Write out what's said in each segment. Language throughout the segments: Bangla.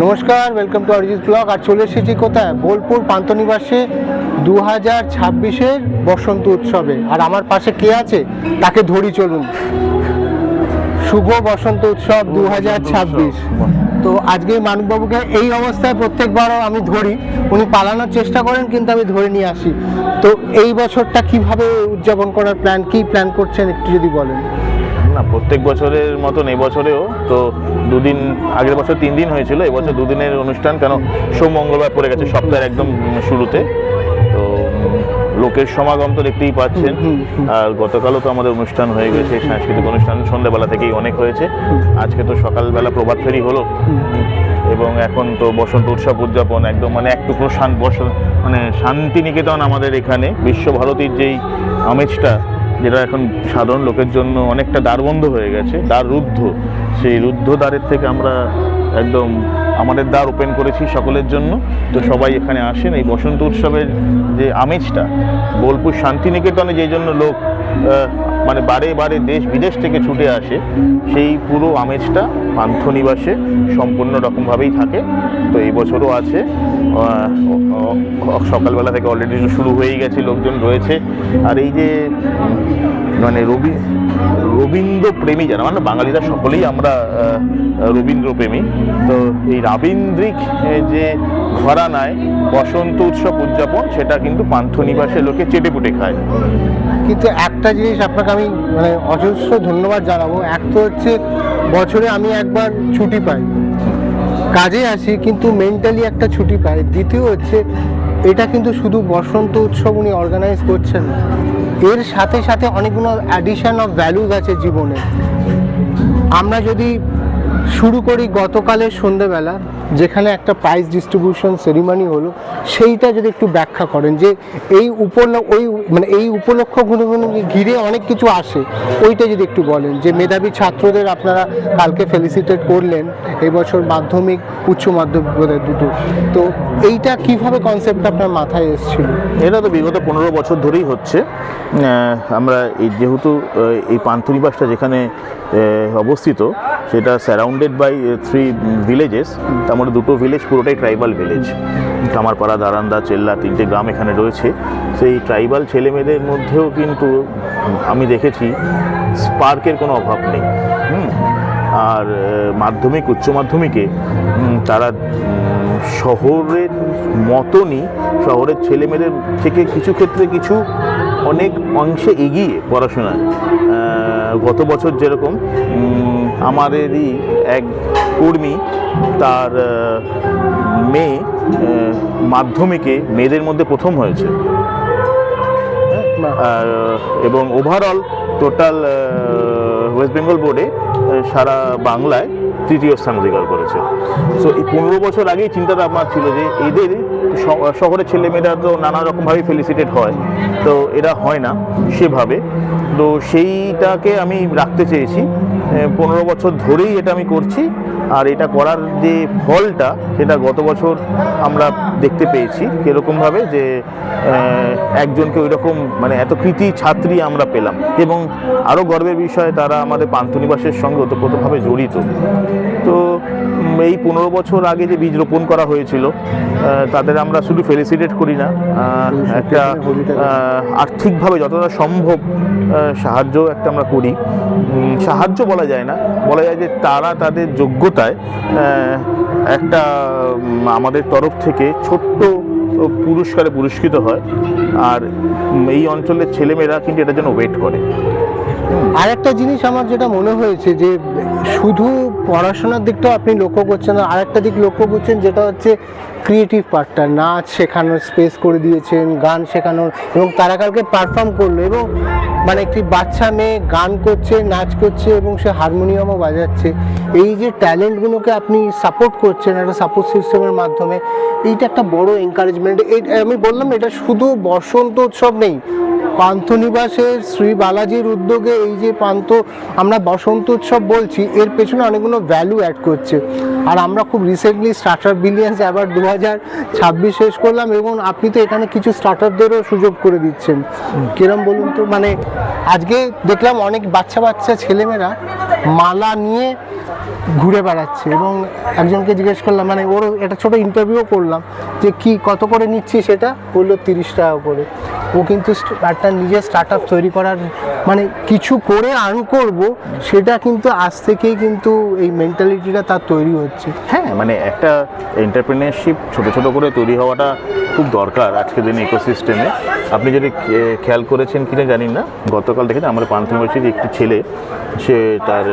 নমস্কার, ওয়েলকাম টু অরিজিৎ ব্লগ। আর চলে এসেছি কোথায়? বোলপুর পান্থনিবাসে 2026-এর বসন্ত উৎসবে। আর আমার পাশে কে আছে তাকে ধরি, চলুন। শুভ বসন্ত উৎসব 2026। তো আজকে মানববাবুকে এই অবস্থায় প্রত্যেকবারও আমি ধরি, উনি পালানোর চেষ্টা করেন কিন্তু আমি ধরে নিয়ে আসি। তো এই বছরটা কিভাবে উদযাপন করার প্ল্যান, কি প্ল্যান করছেন একটু যদি বলেন। না, প্রত্যেক বছরের মতন এবছরেও তো দুদিন, আগের বছর 3 দিন হয়েছিল, এবছর 2 দিনের অনুষ্ঠান। কেন সোম মঙ্গলবার পড়ে গেছে সপ্তাহের একদম শুরুতে, তো লোকের সমাগম তো দেখতেই পাচ্ছেন। আর গতকালও তো আমাদের অনুষ্ঠান হয়ে গেছে, সাংস্কৃতিক অনুষ্ঠান সন্ধ্যাবেলা থেকেই অনেক হয়েছে। আজকে তো সকালবেলা প্রভাত ফেরি হলো, এবং এখন তো বসন্ত উৎসব উদযাপন একদম মানে এক টুকরো মানে শান্তিনিকেতন আমাদের এখানে বিশ্বভারতীর যেই আমেজটা, যেটা এখন সাধারণ লোকের জন্য অনেকটা দ্বারবন্ধ হয়ে গেছে, দ্বার রুদ্ধ, সেই রুদ্ধ দ্বারের থেকে আমরা একদম আমাদের দ্বার ওপেন করেছি সকলের জন্য। তো সবাই এখানে আসেন। এই বসন্ত উৎসবের যে আমেজটা, বোলপুর শান্তিনিকেতনে যেই জন্য লোক মানে বারে বারে দেশ বিদেশ থেকে ছুটে আসে, সেই পুরো আমেজটা পান্থনিবাসে সম্পূর্ণ রকমভাবেই থাকে। তো এই বছরও আছে। সকালবেলা থেকে অলরেডি শুরু হয়েই গেছে, লোকজন রয়েছে। আর এই যে মানে রবীন্দ্র প্রেমী যারা, মানে বাঙালিরা সকলেই আমরা রবীন্দ্র প্রেমী, তো এই রাবীন্দ্রিক যে ঘরানায় বসন্ত উৎসব উদযাপন, সেটা কিন্তু পান্থনিবাসে লোকে চেটেপুটে খায়। কিন্তু একটা জিনিস আপনাকে আমি মানে অজস্র ধন্যবাদ জানাবো। এক তো হচ্ছে বছরে আমি একবার ছুটি পাই, কাজে আসি কিন্তু মেন্টালি একটা ছুটি পাই। দ্বিতীয় হচ্ছে এটা কিন্তু শুধু বসন্ত উৎসব উনি অর্গানাইজ করছেন না, এর সাথে সাথে অনেকগুলো অ্যাডিশন অফ ভ্যালুজ আছে জীবনে। আমরা যদি শুরু করি গতকালের সন্ধ্যেবেলা, যেখানে একটা প্রাইজ ডিস্ট্রিবিউশন সেরিমনি হলো, সেইটা যদি একটু ব্যাখ্যা করেন যে এই উপলক্ষগুলো ঘিরে অনেক কিছু আসে, ওইটা যদি একটু বলেন। যে মেধাবী ছাত্রদের আপনারা কালকে ফেলিসিটেট করলেন, এবছর মাধ্যমিক উচ্চ মাধ্যমিক দুটো, তো এইটা কিভাবে কনসেপ্ট আপনার মাথায় এসেছিল? এটা তো বিগত 15 বছর ধরেই হচ্ছে। আমরা যেহেতু এই পান্থনিবাসটা যেখানে অবস্থিত, সেটা সারাউন্ডেড বাই 3 ভিলেজেস। তার মধ্যে 2টো ভিলেজ পুরোটাই ট্রাইবাল ভিলেজ, কামারপাড়া, দারান্দা, চেল্লা, 3টে গ্রাম এখানে রয়েছে। সেই ট্রাইবাল ছেলেমেয়েদের মধ্যেও কিন্তু আমি দেখেছি স্পার্কের কোনো অভাব নেই। আর মাধ্যমিক উচ্চ মাধ্যমিকে তারা শহরের মতনই, শহরের ছেলেমেয়েদের থেকে কিছু ক্ষেত্রে কিছু অনেক অংশে এগিয়ে পড়াশোনায়। গত বছর যেরকম আমাদেরই এক কর্মী, তার মেয়ে মাধ্যমিকে মেয়েদের মধ্যে প্রথম হয়েছে, এবং ওভারঅল টোটাল ওয়েস্ট বেঙ্গল বোর্ডে সারা বাংলায় 3য় স্থান অধিকার করেছে। সো এই 15 বছর আগেই চিন্তাটা আমার ছিল যে এদের শহরের ছেলেমেয়েরা তো নানা রকমভাবেই ফেলিসিটেট হয়, তো এরা হয় না সেভাবে। তো সেইটাকে আমি রাখতে চেয়েছি। 15 বছর ধরেই এটা আমি করছি। আর এটা করার যে ফলটা, সেটা গত বছর আমরা দেখতে পেয়েছি কীরকমভাবে, যে একজনকে ওই রকম মানে এত কৃতি ছাত্রী আমরা পেলাম। এবং আরও গর্বের বিষয়, তারা আমাদের পান্থনিবাসের সঙ্গে ওতপ্রোতভাবে জড়িত। তো এই 15 বছর আগে যে বীজ রোপণ করা হয়েছিল, তাদের আমরা শুধু ফেলিসিটেট করি না, একটা আর্থিকভাবে যতটা সম্ভব সাহায্য একটা আমরা করি। সাহায্য বলা যায় না, বলা যায় যে তারা তাদের যোগ্যতায় একটা আমাদের তরফ থেকে ছোট্ট পুরস্কারে পুরস্কৃত হয়। আর এই অঞ্চলের ছেলেমেয়েরা কিন্তু এটার জন্য ওয়েট করে। আর একটা জিনিস আমার যেটা মনে হয়েছে, যে শুধু পড়াশোনার দিকটাও আপনি লক্ষ্য করছেন না, আর একটা দিক লক্ষ্য করছেন, যেটা হচ্ছে ক্রিয়েটিভ পার্টটা। নাচ শেখানোর স্পেস করে দিয়েছেন, গান শেখানোর, এবং তারা কালকে পারফর্ম করলো, এবং মানে একটি বাচ্চা মেয়ে গান করছে, নাচ করছে, এবং সে হারমোনিয়ামও বাজাচ্ছে। এই যে ট্যালেন্টগুলোকে আপনি সাপোর্ট করছেন একটা সাপোর্ট সিস্টেমের মাধ্যমে, এইটা একটা বড় এনকারেজমেন্ট। এই আমি বললাম, এটা শুধু বসন্ত উৎসব নেই, পান্থনিবাসের শ্রী বালাজির উদ্যোগে এই যে আমরা বসন্ত উৎসব বলছি, এর পেছনে অনেকগুলো ভ্যালু অ্যাড করছে। আর আমরা খুব রিসেন্টলি স্টার্টআপ বিলিয়ন্স অ্যাওয়ার্ড 2026 শেষ করলাম, এবং আপনি তো এখানে কিছু স্টার্টআপদেরও সুযোগ করে দিচ্ছেন। কিরম বলুন তো, মানে আজকে দেখলাম অনেক বাচ্চা ছেলেমেয়েরা মালা নিয়ে ঘুরে বেড়াচ্ছে। এবং একজনকে জিজ্ঞেস করলাম, মানে ওর একটা ছোট ইন্টারভিউ করলাম যে কি কত করে নিচ্ছি, সেটা বললো 30 টাকা করে। ও কিন্তু একটা নিজের স্টার্ট আপ তৈরি করার, মানে কিছু করে আর্ন করব, সেটা কিন্তু আজ থেকেই কিন্তু এই মেন্টালিটিটা তার তৈরি হচ্ছে। হ্যাঁ, মানে একটা এন্টারপ্রেনারশিপ ছোট ছোট করে তৈরি হওয়াটা খুব দরকার আজকের দিনে ইকোসিস্টেমে। আপনি যদি খেয়াল করেছেন কিনা জানি না, গতকাল দেখেন আমার পান্থনিবাসীর একটি ছেলে, সে তার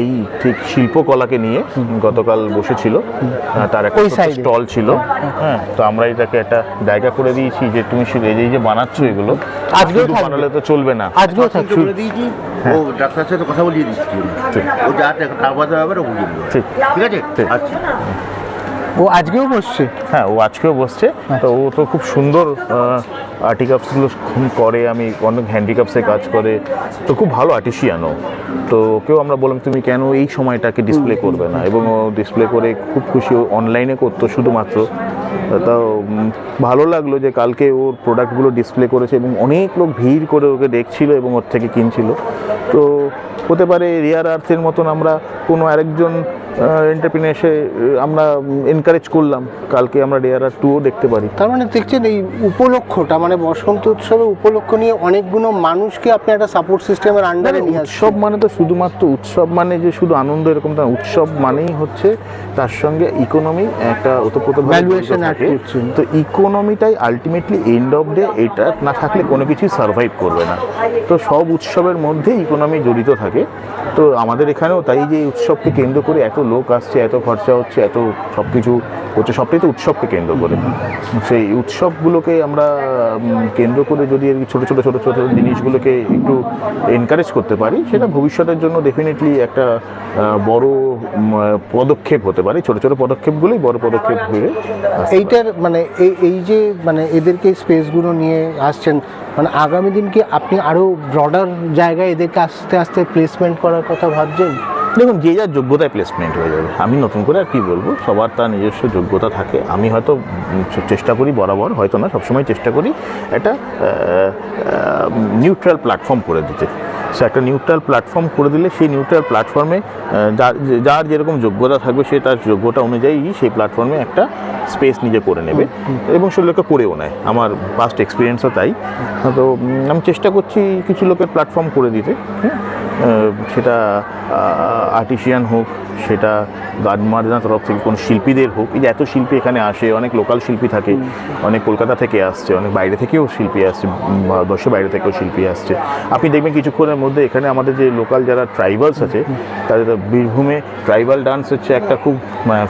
এই ঠিক শিল্পকলাকে নিয়ে গতকাল বসেছিল, তার একটা স্টল ছিল। হ্যাঁ, তো আমরা এটাকে একটা জায়গা করে দিয়েছি যে তুমি এই যে বানাচ্ছ এগুলো আজকেও বানালে তো চলবে না, আজকেও থাকছে। করে দিয়েছি, ও ডাক্তার সাথে কথা বলিয়ে দিচ্ছি, ও যা টাকা পয়সা ব্যাপারে ও বুঝে নেবে। ঠিক ঠিক আছে, আচ্ছা। ও আজকেও বসছে? হ্যাঁ, ও আজকেও বসছে। তো ও তো খুব সুন্দর আর্টিকাপসগুলো করে, আমি অনেক হ্যান্ডিক্রাফটসে কাজ করে, তো খুব ভালো আর্টিশিয়ানও। তো ওকেও আমরা বললাম তুমি কেন এই সময়টাকে ডিসপ্লে করবে না, এবং ও ডিসপ্লে করে খুব খুশি। ও অনলাইনে করতো শুধুমাত্র, তাও ভালো লাগলো যে কালকে ওর প্রোডাক্টগুলো ডিসপ্লে করেছে এবং অনেক লোক ভিড় করে ওকে দেখছিল এবং ওর থেকে কিনছিল। তো হতে পারে রিয়ার আর্থের মতন আমরা কোনো আরেকজন এন্টারপ্রেনার এসে আমরা এনকারেজ করলাম, কালকে আমরা রিয়ার আর্থ 2ও দেখতে পারি। তার মানে দেখছেন এই উপলক্ষটা, মানে বসন্ত উৎসবের উপলক্ষ নিয়ে অনেকগুলো মানুষকে আপনি একটা সাপোর্ট সিস্টেমের আন্ডারে নিয়ে আসছেন। উৎসব মানে তো শুধুমাত্র উৎসব মানে যে শুধু আনন্দ এরকম না, উৎসব মানেই হচ্ছে তার সঙ্গে ইকোনমি একটা ওতপ্রোত ভ্যালুয়েশন অ্যাড করছেন। তো ইকোনমিটাই আলটিমেটলি এন্ড অফ ডে, এটা না থাকলে কোনো কিছুই সার্ভাইভ করবে না। তো সব উৎসবের মধ্যে ইকোনমি জড়িত থাকে। তো আমাদের এখানেও তাই, যে উৎসবকে কেন্দ্র করে এত লোক আসছে, এত খরচা হচ্ছে, এত সব কিছু হচ্ছে, সবটাই তো উৎসবকে কেন্দ্র করে। সেই উৎসবগুলোকে আমরা কেন্দ্র করে যদি ছোটো ছোটো ছোটো ছোটো জিনিসগুলোকে একটু এনকারেজ করতে পারি, সেটা ভবিষ্যতের জন্য ডেফিনেটলি একটা বড় পদক্ষেপ হতে পারে। ছোটো ছোটো পদক্ষেপগুলোই বড় পদক্ষেপ হয়ে এইটার মানে এই যে মানে এদেরকে স্পেসগুলো নিয়ে আসছেন, মানে আগামী দিন কি আপনি আরও ব্রডার জায়গায় এদেরকে আস্তে আস্তে প্লেসমেন্ট করার কথা ভাবছেন? দেখুন, যে যার যোগ্যতায় প্লেসমেন্ট হয়ে যাবে। আমি নতুন করে আর কি বলবো, সবার তার নিজস্ব যোগ্যতা থাকে। আমি হয়তো চেষ্টা করি বরাবর, হয়তো না সবসময় চেষ্টা করি একটা নিউট্রাল প্ল্যাটফর্ম করে দিতে। সে একটা নিউট্রাল প্ল্যাটফর্ম করে দিলে সেই নিউট্রাল প্ল্যাটফর্মে যার যেরকম যোগ্যতা থাকবে সে তার যোগ্যতা অনুযায়ী সেই প্ল্যাটফর্মে একটা স্পেস নিজে করে নেবে এবং সে লোকে করেও নেয়। আমার পাস্ট এক্সপিরিয়েন্সও তাই। তো আমি চেষ্টা করছি কিছু লোকের প্ল্যাটফর্ম করে দিতে, সেটা আর্টিশিয়ান হোক, সেটা গার্ডমার্জার তরফ থেকে কোনো শিল্পীদের হোক। এই যে এত শিল্পী এখানে আসে, অনেক লোকাল শিল্পী থাকে, অনেক কলকাতা থেকে আসছে, অনেক বাইরে থেকেও শিল্পী আসছে, ভারতবর্ষের বাইরে থেকেও শিল্পী আসছে। আপনি দেখবেন কিছুক্ষণের মধ্যে এখানে আমাদের যে লোকাল যারা ট্রাইবালস আছে, তাদের বীরভূমে ট্রাইবাল ডান্স হচ্ছে একটা খুব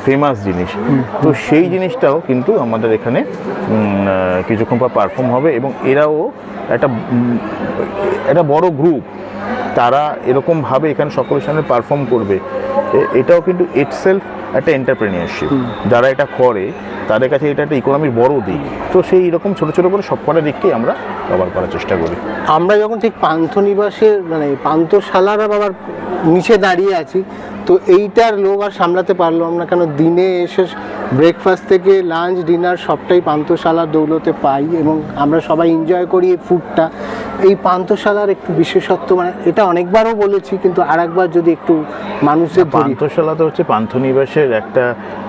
ফেমাস জিনিস। তো সেই জিনিসটাও কিন্তু আমাদের এখানে কিছুক্ষণ পর পারফর্ম হবে, এবং এরাও একটা বড় গ্রুপ, তারা এরকমভাবে এখানে সকলের সামনে পারফর্ম করবে। এটাও কিন্তু ইটসেলফ একটা এন্টারপ্রেনিয়ারশিপ। যারা এটা করে তাদের কাছে এটা একটা ইকোনমির বড় দিক। তো সেই রকম ছোটো ছোটো করে সব কটা দিককেই আমরা কভার করার চেষ্টা করি। আমরা যখন ঠিক পান্থনিবাসের মানে পান্থশালার আবার নিচে দাঁড়িয়ে আছি, তো এইটার লোক আর সামলাতে পারলাম না, কেন দিনে এসে ব্রেকফাস্ট থেকে লাঞ্চ ডিনার সবটাই পান্থশালার দৌলতে পাই এবং আমরা সবাই এনজয় করি এই ফুডটা। এই পান্থশালার একটু বিশেষত্ব, মানে এটা অনেকবারও বলেছি, কিন্তু আর একবার যদি একটু মানুষের পান্থশালা তো হচ্ছে পান্থনিবাসের একটা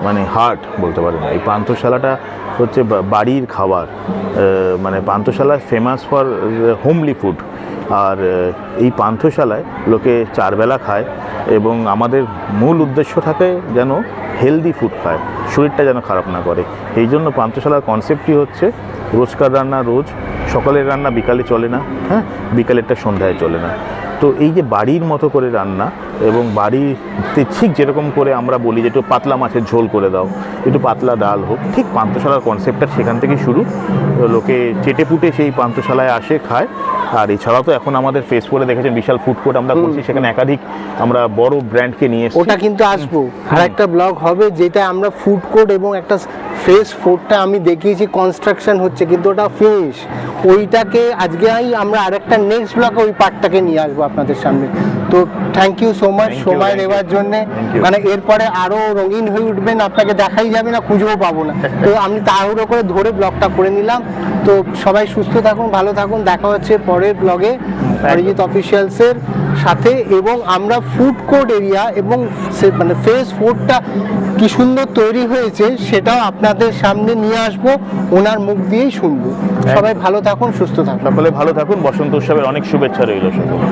মানে হার্ট বলতে পারেন। এই পান্থশালাটা হচ্ছে বাড়ির খাবার, মানে পান্থশালা ফেমাস ফর হোমলি ফুড। আর এই পান্থশালায় লোকে 4 বেলা খায় এবং আমাদের মূল উদ্দেশ্য থাকে যেন হেলদি ফুড খায়, শরীরটা যেন খারাপ না করে। এই জন্য পান্থশালার কনসেপ্টই হচ্ছে রোজকার রান্না রোজ, সকালের রান্না বিকালে চলে না, হ্যাঁ, বিকালেরটা সন্ধ্যায় চলে না। তো এই যে বাড়ির মতো করে রান্না, এবং বাড়িতে ঠিক যেরকম করে আমরা বলি যে একটু পাতলা মাছের ঝোল করে দাও, একটু পাতলা ডাল হোক, ঠিক পান্থশালার কনসেপ্টটা সেখান থেকেই শুরু। লোকে চেটে পুটে সেই পান্থশালায় আসে, খায়। আর এছাড়াও তো এখন আমাদের ফেসবুকে দেখেছেন বিশাল ফুড কোর্ট আমরা করছি, সেখানে একাধিক আমরা বড় ব্র্যান্ডকে নিয়ে এসেছি। ওটা কিন্তু আসবো, আর একটা ব্লগ হবে যেটা আমরা ফুড কোর্ট এবং একটা ফেস ফুডটা আমি দেখিয়েছি, কনস্ট্রাকশন হচ্ছে কিন্তু ওটা ফিনিশ। ওইটাকে আজকে আমরা আরেকটা নেক্সট ব্লগে ওই পার্টটাকে নিয়ে আসবো আপনাদের সামনে। তো থ্যাংক ইউ সো মাচ সময় নেওয়ার জন্যে, মানে এরপরে আরও রঙিন হয়ে উঠবেন, আপনাকে দেখাই যাবে না, খুঁজেও পাবো না। তো আমি তাড়াহুড়ো করে ধরে ব্লগটা করে নিলাম। তো সবাই সুস্থ থাকুন, ভালো থাকুন, দেখা হচ্ছে পরের ব্লগে অরিজিৎ অফিসিয়ালসের। সাথে, এবং আমরা ফুড কোর্ট এরিয়া এবং মানে ফ্রেশ ফুডটা কি সুন্দর তৈরি হয়েছে সেটাও আপনাদের সামনে নিয়ে আসবো, ওনার মুখ দিয়েই শুনবো। সবাই ভালো থাকুন, সুস্থ থাকুন। সকলে ভালো থাকুন, বসন্ত উৎসবের অনেক শুভেচ্ছা রইল সকলকে।